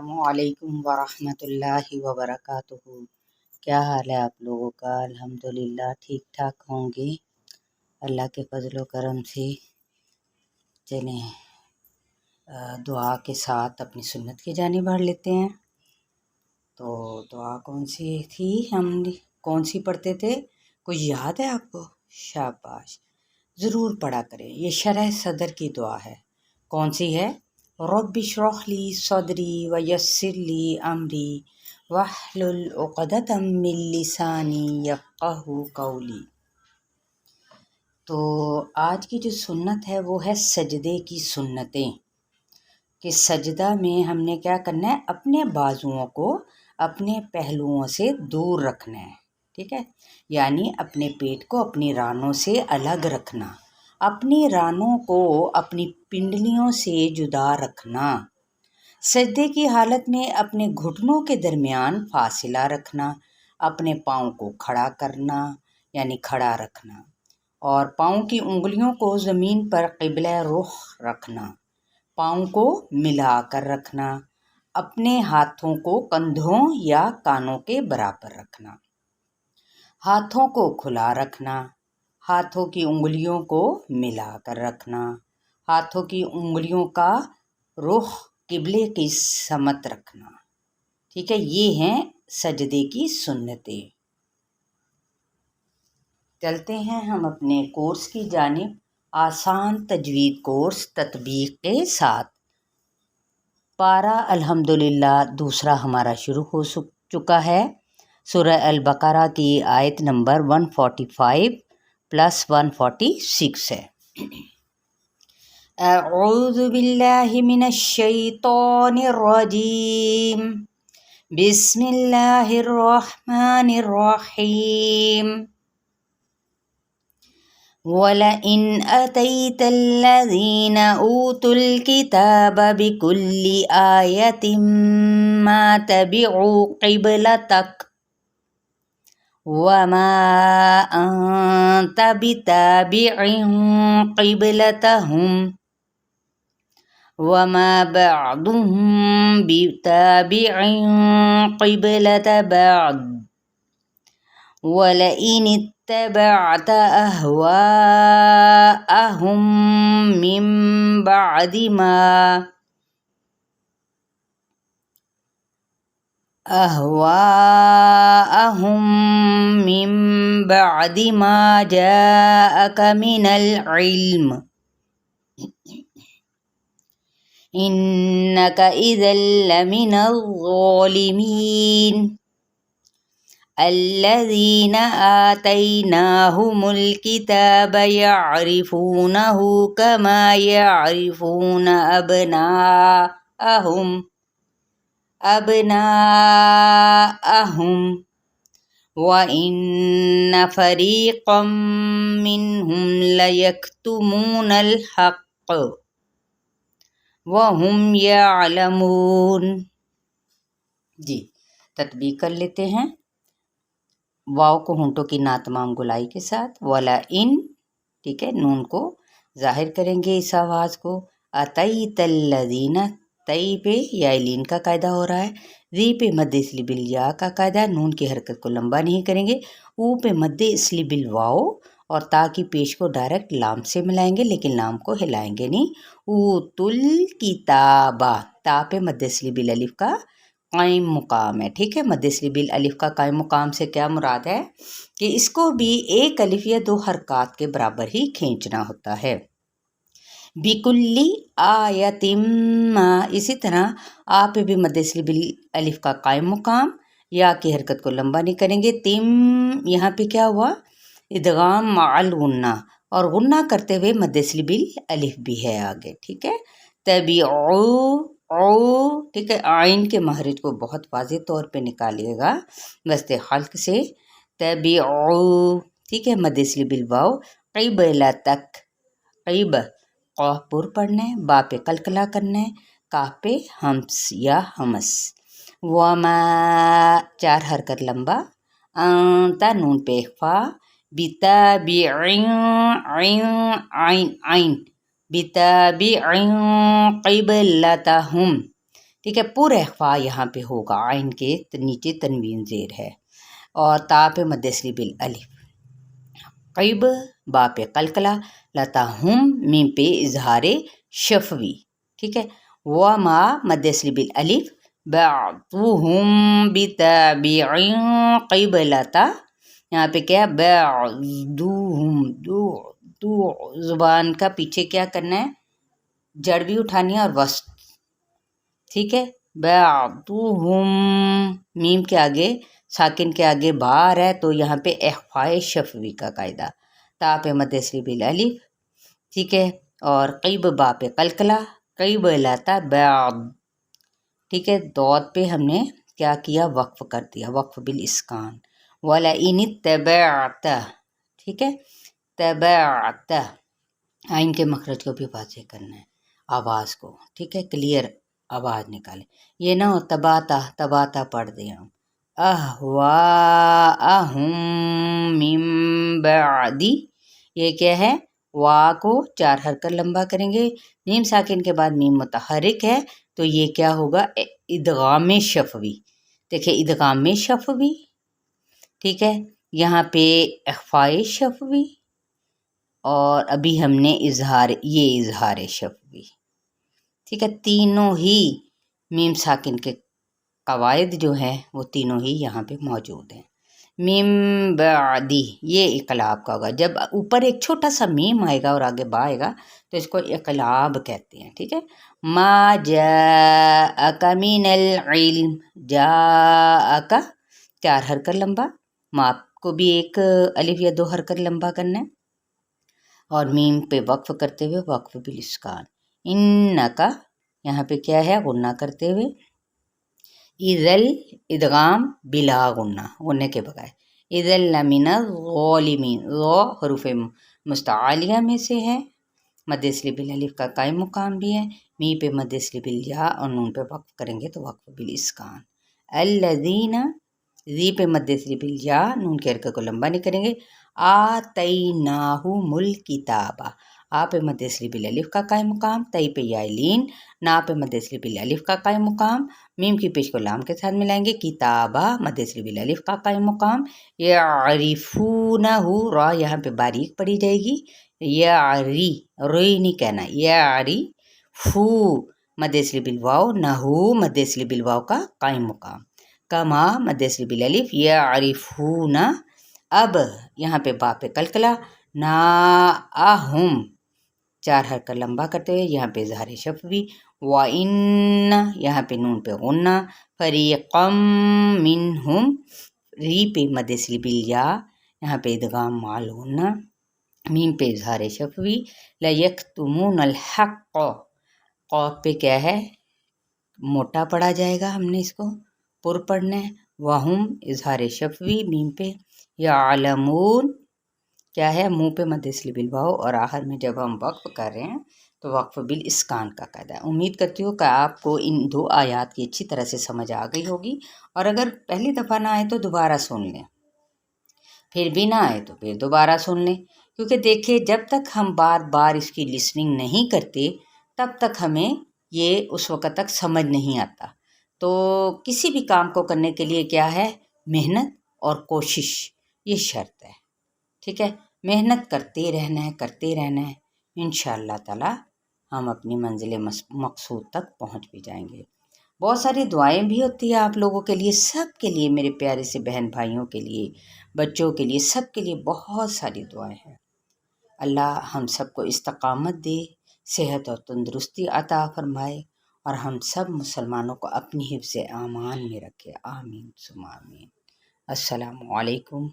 السلام علیکم ورحمۃ اللہ وبرکاتہ۔ کیا حال ہے آپ لوگوں کا؟ الحمدللہ ٹھیک ٹھاک ہوں گے اللہ کے فضل و کرم سے۔ چلیں دعا کے ساتھ اپنی سنت کی جانب بڑھ لیتے ہیں۔ تو دعا کون سی تھی؟ ہم کون سی پڑھتے تھے؟ کچھ یاد ہے آپ کو؟ شاباش، ضرور پڑھا کریں۔ یہ شرح صدر کی دعا ہے۔ کون سی ہے؟ رب اشرح لی صدری ویسر لی امری واحلل عقدۃ من لسانی یفقہوا قولی۔ تو آج کی جو سنت ہے وہ ہے سجدے کی سنتیں، کہ سجدہ میں ہم نے کیا کرنا ہے؟ اپنے بازوؤں کو اپنے پہلوؤں سے دور رکھنا ہے، ٹھیک ہے؟ یعنی اپنے پیٹ کو اپنی رانوں سے الگ رکھنا، اپنی رانوں کو اپنی پنڈلیوں سے جدا رکھنا، سجدے کی حالت میں اپنے گھٹنوں کے درمیان فاصلہ رکھنا، اپنے پاؤں کو کھڑا کرنا یعنی کھڑا رکھنا، اور پاؤں کی انگلیوں کو زمین پر قبلہ رخ رکھنا، پاؤں کو ملا کر رکھنا، اپنے ہاتھوں کو کندھوں یا کانوں کے برابر رکھنا، ہاتھوں کو کھلا رکھنا، ہاتھوں کی انگلیوں کو ملا کر رکھنا، ہاتھوں کی انگلیوں کا رخ قبلے کی سمت رکھنا، ٹھیک ہے؟ یہ ہیں سجدے کی سنتیں۔ چلتے ہیں ہم اپنے کورس کی جانب، آسان تجوید کورس تطبیق کے ساتھ۔ پارہ الحمدللہ دوسرا ہمارا شروع ہو چکا ہے۔ سورہ البقرہ کی آیت نمبر 145 پلس 146 ہے۔ اعوذ باللہ من الشیطان الرجیم، بسم اللہ الرحمن الرحیم۔ وَلَئِنْ أَتَيْتَ الَّذِينَ أُوتُوا الْكِتَابَ بِكُلِّ آيَةٍ مَا تَبِعُوا قِبْلَتَكَ وَمَا أَنْتَ بِتَابِعٍ قِبْلَتَهُمْ وَمَا بَعْضُهُمْ بِتَابِعٍ قِبْلَةَ بَعْضٍ وَلَئِنِ اتَّبَعْتَ أَهْوَاءَهُمْ مِّن بَعْدِ مَا جَاءَكَ مِنَ الْعِلْمِ إِنَّكَ إِذًا لَّمِنَ الظَّالِمِينَ۔ الَّذِينَ آتَيْنَاهُمُ الْكِتَابَ يَعْرِفُونَهُ كَمَا يَعْرِفُونَ أَبْنَاءَهُمْ وَإِنَّ فَرِيقًا مِّنْهُمْ لَيَكْتُمُونَ الْحَقَّ وَهُمْ يَعْلَمُونَ۔ جی تطبیق کر لیتے ہیں۔ واو کو ہونٹوں کی تمام گلائی کے ساتھ، وَلَئِن، ٹھیک ہے؟ نون کو ظاہر کریں گے اس آواز کو۔ أَتَيْتَ الَّذِينَ، تئی پہ یا لین کا قاعدہ ہو رہا ہے، ذی پہ مد اصلی بالیا کا قاعدہ، نون کی حرکت کو لمبا نہیں کریں گے، او پہ مد اصلی بالواو اور تا کی پیش کو ڈائریکٹ لام سے ملائیں گے لیکن لام کو ہلائیں گے نہیں۔ اوتل کتابہ، تا پہ مد اصلی بالالف کا قائم مقام ہے، ٹھیک ہے؟ مد اصلی بالالف کا قائم مقام سے کیا مراد ہے؟ کہ اس کو بھی ایک الف یا دو حرکات کے برابر ہی کھینچنا ہوتا ہے۔ بِكُلِّ آیَةٍ مَا، اسی طرح آ پہ بھی مد اصلی بالالف کا قائم مقام، یا کی حرکت کو لمبا نہیں کریں گے۔ تم، یہاں پہ کیا ہوا؟ ادغام مع الغنہ، اور غنہ کرتے ہوئے مد اصلی بالالف بھی ہے آگے، ٹھیک ہے؟ تبعو، او، ٹھیک ہے؟ آئین کے مخرج کو بہت واضح طور پہ نکالیے گا وسط خلق سے۔ تبعو، ٹھیک ہے؟ مد اصلی بالواو، قبلتک، قیب، قاف پر پڑھنا ہے، با پہ قلقلہ کرنا ہے، کاف پہ ہمس یا ہمس۔ وما، چار حرکت لمبا، انت، نون پہ اخفا، بتابعین، عین، عین، عین، بتابعین قبلتہم، ٹھیک ہے، پر اخفا یہاں پہ ہوگا، عین کے نیچے تنوین زیر ہے، اور تا پہ مد اصلی بالالف، قیب با پہ قلقلہ، لتا ہم میم پہ اظہار شفوی، ٹھیک ہے، وما مد اصلی بالالف، بعضهم بتابع قبلتا، یہاں پہ کیا بعضهم دو زبان کا پیچھے کیا کرنا ہے، جڑ بھی اٹھانی ہے اور وسط، ٹھیک ہے، بعضهم میم کے آگے ساکن کے آگے با آ رہا ہے تو یہاں پہ اخفاء شفوی کا قاعدہ، تا پہ مد اصلی بالالف، ٹھیک ہے، اور قیب با پہ قلقلہ، قیب لاتا بعض، ٹھیک ہے، دود پہ ہم نے کیا کیا، وقف کر دیا، وقف بالاسکان، وَلَئِنِ اتَّبَعْتَ، ٹھیک ہے، تبعت، عین کے مخرج کو بھی واضح کرنا ہے، آواز کو، ٹھیک ہے، کلیئر آواز نکالے، یہ نہ ہو تباتا تباتا پڑھ دیں ہم، اہواءہم من بعدی، یہ کیا ہے، وا کو 4 حرکت لمبا کریں گے، میم ساکن کے بعد میم متحرک ہے تو یہ کیا ہوگا، ادغام شفوی، دیکھیں ادغام شفوی، ٹھیک ہے، یہاں پہ اخفاء شفوی، اور ابھی ہم نے یہ اظہار شفوی، ٹھیک ہے، تینوں ہی میم ساکن کے قواعد جو ہیں وہ تینوں ہی یہاں پہ موجود ہیں۔ میم بعدی یہ اقلاب کا ہوگا، جب اوپر ایک چھوٹا سا میم آئے گا اور آگے با آئے گا تو اس کو اقلاب کہتے ہیں، ٹھیک ہے، ما جاءک من العلم، جاءک 4 حرکت لمبا، ما کو بھی ایک الف یا 2 حرکت لمبا کرنا ہے، اور میم پہ وقف کرتے ہوئے وقف بالاسکان، انکا یہاں پہ کیا ہے، غنہ کرتے ہوئے، اذل ادغام بلا غنہ، غنہ کے بغیر، اذل لمن الظالمین، ظا حروف مستعالیہ میں سے ہے، مد اصلی بالالف کا قائم مقام بھی ہے، می پہ مد اصلی بالیا اور نون پہ وقف کریں گے تو وقف بالاسکان، الذین، زی پہ مد اصلی بالیا، نون کے حرکت کو لمبا نہیں کریں گے، آتیناہم الکتاب، آ پہ مد اصلی بالالف کا قائم مقام، تئی پہ یائلین، نا پہ مد اصلی بالالف کا قائم مقام، میم کی پیش کو لام کے ساتھ ملائیں گے، کتابہ مد اصلی بالالف کا قائم مقام، یعرفونہ، را یہاں پہ باریک پڑھی جائے گی، یعری، روئی نہیں کہنا، یعرفو مد اصلی بالواو، نہو مد اصلی بالواو کا قائم مقام، کما مد اصلی بالالف، یعرفونہ، اب یہاں پہ با پہ قلقلہ، نا اہم 4 حرکت لمبا کرتے ہوئے یہاں پہ اظہار شفوی، وَإِنَّ یہاں پہ نون پہ غنہ، فَرِيقًا مِّنْهُمْ، ری پہ مد اصلی بالیا، یہاں پہ ادغام مع غنہ، میم پہ اظہار شفوی، لَيَكْتُمُونَ الْحَقَّ، قوف پہ کیا ہے، موٹا پڑھا جائے گا، ہم نے اس کو پر پڑھنا ہے، وَهُمْ اظہار شفوی، میم پہ، یعلمون کیا ہے، منہ پہ مد اصلی بالواو، اور آخر میں جب ہم وقف کر رہے ہیں تو وقف بالاسکان کا قاعدہ ہے۔ امید کرتی ہوں کہ آپ کو ان 2 آیات کی اچھی طرح سے سمجھ آ گئی ہوگی، اور اگر پہلی دفعہ نہ آئے تو دوبارہ سن لیں، پھر بھی نہ آئے تو پھر دوبارہ سن لیں، کیونکہ دیکھیں جب تک ہم بار بار اس کی لسننگ نہیں کرتے تب تک ہمیں یہ اس وقت تک سمجھ نہیں آتا، تو کسی بھی کام کو کرنے کے لیے کیا ہے، محنت اور کوشش، یہ شرط ہے، ٹھیک ہے، محنت کرتے رہنا ہے، کرتے رہنا ہے، انشاءاللہ تعالی ہم اپنی منزل مقصود تک پہنچ بھی جائیں گے۔ بہت ساری دعائیں بھی ہوتی ہیں آپ لوگوں کے لیے، سب کے لیے، میرے پیارے سے بہن بھائیوں کے لیے، بچوں کے لیے، سب کے لیے بہت ساری دعائیں ہیں۔ اللہ ہم سب کو استقامت دے، صحت اور تندرستی عطا فرمائے، اور ہم سب مسلمانوں کو اپنی حفظ امان میں رکھے، آمین ثم آمین۔ السلام علیکم